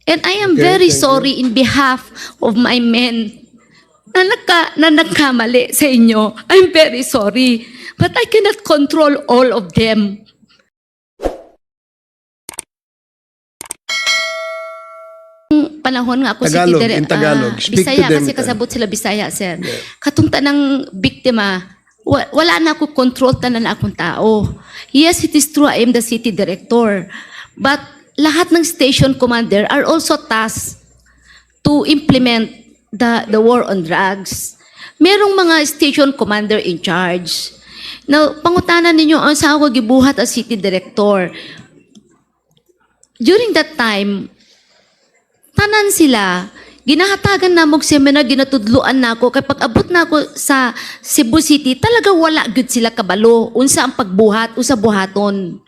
And I am Okay, very thank sorry in behalf of my men na nagkamali sa inyo. I'm very sorry. But I cannot control all of them. Panahon nga ako Tagalog, City in Tagalog. Speak Bisaya to them. kasi kasabot sila Bisaya, sir. Katong tanang biktima, wala na ako control tanan na akong tao. Yes, it is true I am the city director. But lahat ng station commander are also tasked to implement the war on drugs. Merong mga station commander in charge. Now, pangutanan ninyo ang sa ako gibuhat as city director. During that time, tanan sila, ginahatagan na mong seminar, ginatudluan na ako. Kapag abot na ako sa Cebu City, talaga wala good sila kabalo. Unsa ang pagbuhat, unsa buhaton.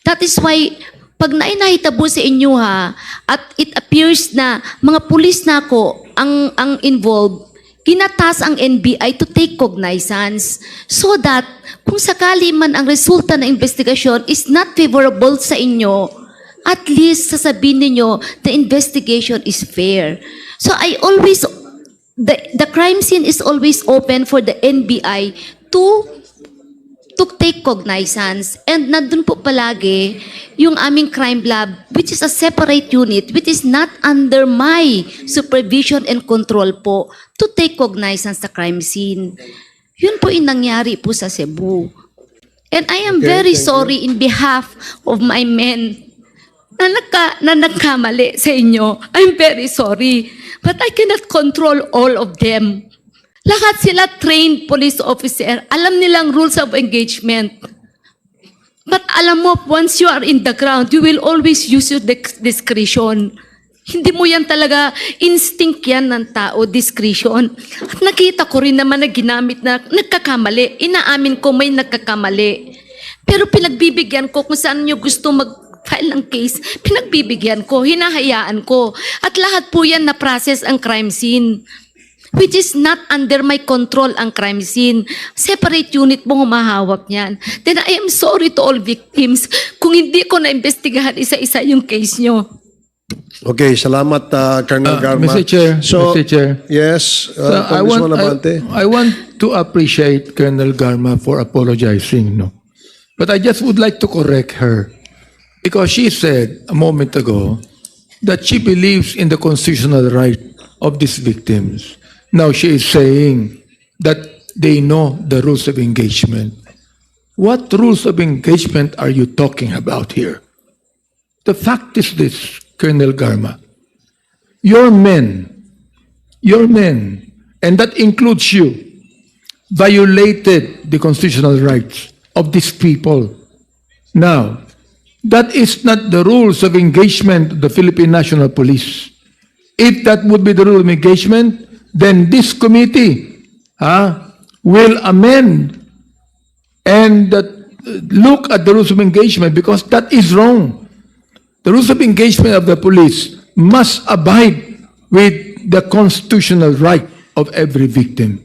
That is why, pag nainahitabo sa inyo ha, at it appears na mga pulis na ako ang involved, ginatas ang NBI to take cognizance so that kung sakali man ang resulta ng investigasyon is not favorable sa inyo, at least sasabihin ninyo the investigation is fair. So I always, the crime scene is always open for the NBI to take cognizance. And nandun po palagi yung aming crime lab, which is a separate unit, which is not under my supervision and control po, to take cognizance sa crime scene. Yun po yung nangyari po sa Cebu. And I am very sorry in behalf of my men na nagkamali sa inyo. I'm very sorry. But I cannot control all of them. Lahat sila trained police officer. Alam nilang rules of engagement. But alam mo, once you are in the ground, you will always use your discretion. Hindi mo yan talaga, instinct yan ng tao, discretion. At nakita ko rin naman na ginamit na nagkakamali. Inaamin ko may nagkakamali. Pero pinagbibigyan ko kung saan nyo gusto file ng case, pinagbibigyan ko, hinahayaan ko. At lahat po yan na-process ang crime scene. Which is not under my control ang crime scene. Separate unit mong humahawak niyan. Then I am sorry to all victims kung hindi ko na-investigahan isa-isa yung case nyo. Okay, salamat Colonel Garma. Mr. Chair, So, Mr. Chair. Yes, So, Congressman Abante. I want to appreciate Colonel Garma for apologizing, no? But I just would like to correct her. Because she said a moment ago that she believes in the constitutional right of these victims. Now she is saying that they know the rules of engagement. What rules of engagement are you talking about here? The fact is this, Colonel Garma. Your men, and that includes you, violated the constitutional rights of these people. Now, that is not the rules of engagement of the Philippine National Police. If that would be the rule of engagement, then this committee will amend and look at the rules of engagement because that is wrong. The rules of engagement of the police must abide with the constitutional right of every victim.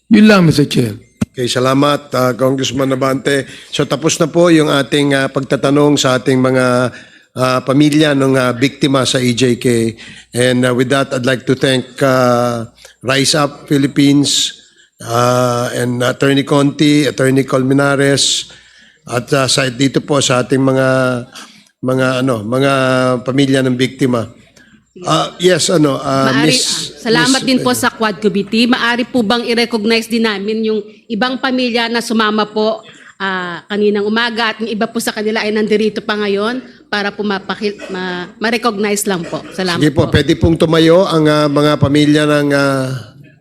Yun lang, Mr. Chair. Okay, salamat Congressman Abante. So tapos na po yung ating pagtatanong sa ating mga pamilya ng biktima sa EJK. And with that, I'd like to thank Rise Up Philippines and Attorney Conti, Attorney Colmenares at dito po sa ating mga pamilya ng biktima. Yes, salamat din po sa Quad Committee. Maari po bang i-recognize din namin yung ibang pamilya na sumama po kaninang umaga at yung iba po sa kanila ay nandirito pa ngayon para po ma-recognize lang po. Salamat Sige po. Pwede pong tumayo ang mga pamilya ng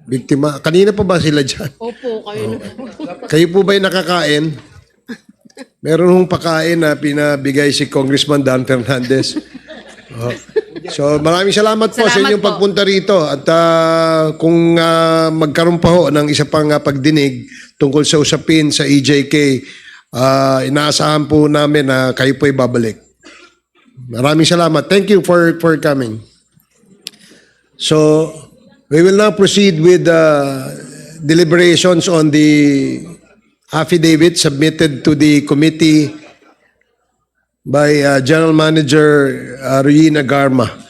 biktima. Kanina pa ba sila dyan? Opo, kayo na po. Kayo po ba'y nakakain? Meron hong pakain na pinabigay si Congressman Dan Fernandez. So maraming salamat po sa inyong pagpunta rito at kung magkaroon pa ho ng isa pang pagdinig tungkol sa usapin sa EJK, inaasahan po namin na kayo po'y babalik. Maraming salamat. Thank you for coming. So we will now proceed with deliberations on the affidavit submitted to the committee by General Manager Ruyina Garma.